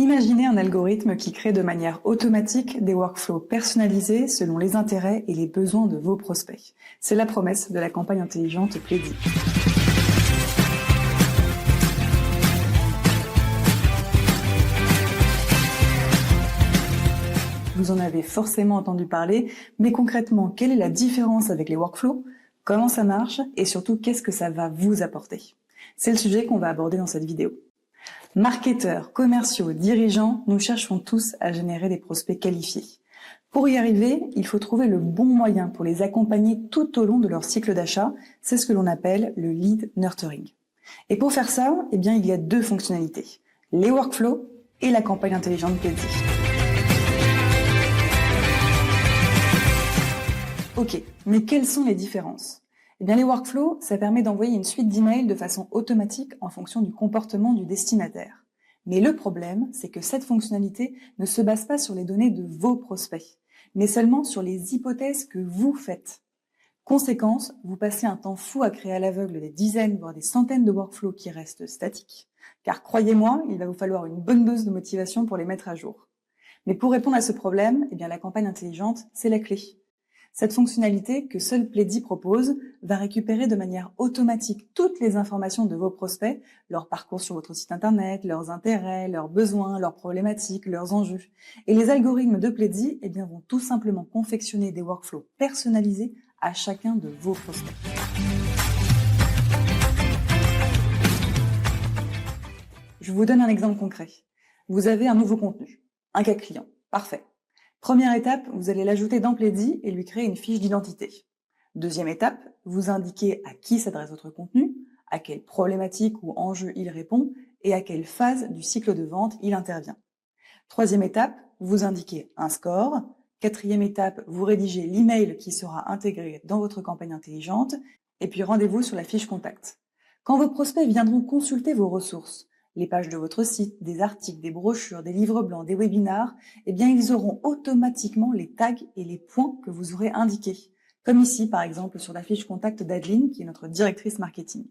Imaginez un algorithme qui crée de manière automatique des workflows personnalisés selon les intérêts et les besoins de vos prospects. C'est la promesse de la campagne intelligente Pledzi. Vous en avez forcément entendu parler, mais concrètement, quelle est la différence avec les workflows? Comment ça marche? Et surtout, qu'est-ce que ça va vous apporter? C'est le sujet qu'on va aborder dans cette vidéo. Marketeurs, commerciaux, dirigeants, nous cherchons tous à générer des prospects qualifiés. Pour y arriver, il faut trouver le bon moyen pour les accompagner tout au long de leur cycle d'achat. C'est ce que l'on appelle le lead nurturing. Et pour faire ça, il y a deux fonctionnalités, les workflows et la campagne intelligente Pledzi. Ok, mais quelles sont les différences? Les workflows, ça permet d'envoyer une suite d'emails de façon automatique en fonction du comportement du destinataire. Mais le problème, c'est que cette fonctionnalité ne se base pas sur les données de vos prospects, mais seulement sur les hypothèses que vous faites. Conséquence, vous passez un temps fou à créer à l'aveugle des dizaines, voire des centaines de workflows qui restent statiques, car croyez-moi, il va vous falloir une bonne dose de motivation pour les mettre à jour. Mais pour répondre à ce problème, la campagne intelligente, c'est la clé. Cette fonctionnalité que seul Pledzi propose va récupérer de manière automatique toutes les informations de vos prospects, leur parcours sur votre site internet, leurs intérêts, leurs besoins, leurs problématiques, leurs enjeux. Et les algorithmes de Pledzi vont tout simplement confectionner des workflows personnalisés à chacun de vos prospects. Je vous donne un exemple concret. Vous avez un nouveau contenu, un cas client, parfait. Première étape, vous allez l'ajouter dans Pledzi et lui créer une fiche d'identité. Deuxième étape, vous indiquez à qui s'adresse votre contenu, à quelle problématique ou enjeu il répond et à quelle phase du cycle de vente il intervient. Troisième étape, vous indiquez un score. Quatrième étape, vous rédigez l'email qui sera intégré dans votre campagne intelligente. Et puis rendez-vous sur la fiche contact. Quand vos prospects viendront consulter vos ressources, les pages de votre site, des articles, des brochures, des livres blancs, des webinars, ils auront automatiquement les tags et les points que vous aurez indiqués. Comme ici, par exemple, sur la fiche contact d'Adeline, qui est notre directrice marketing.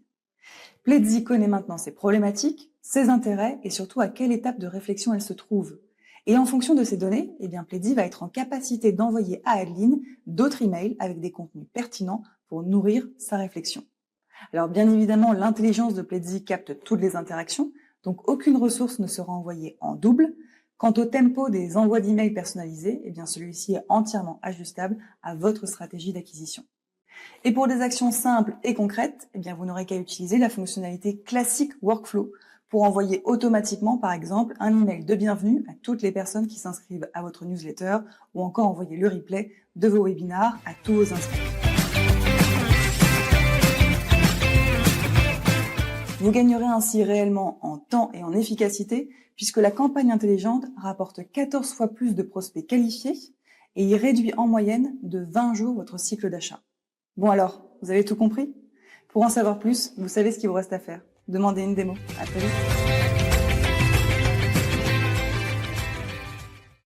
Pledzi connaît maintenant ses problématiques, ses intérêts et surtout à quelle étape de réflexion elle se trouve. Et en fonction de ces données, Pledzi va être en capacité d'envoyer à Adeline d'autres emails avec des contenus pertinents pour nourrir sa réflexion. Alors bien évidemment, l'intelligence de Pledzi capte toutes les interactions, donc aucune ressource ne sera envoyée en double. Quant au tempo des envois d'emails personnalisés, celui-ci est entièrement ajustable à votre stratégie d'acquisition. Et pour des actions simples et concrètes, vous n'aurez qu'à utiliser la fonctionnalité classique Workflow pour envoyer automatiquement, par exemple, un email de bienvenue à toutes les personnes qui s'inscrivent à votre newsletter ou encore envoyer le replay de vos webinars à tous vos inscrits. Vous gagnerez ainsi réellement en temps et en efficacité puisque la campagne intelligente rapporte 14 fois plus de prospects qualifiés et y réduit en moyenne de 20 jours votre cycle d'achat. Bon alors, vous avez tout compris? Pour en savoir plus, vous savez ce qu'il vous reste à faire. Demandez une démo. À très vite.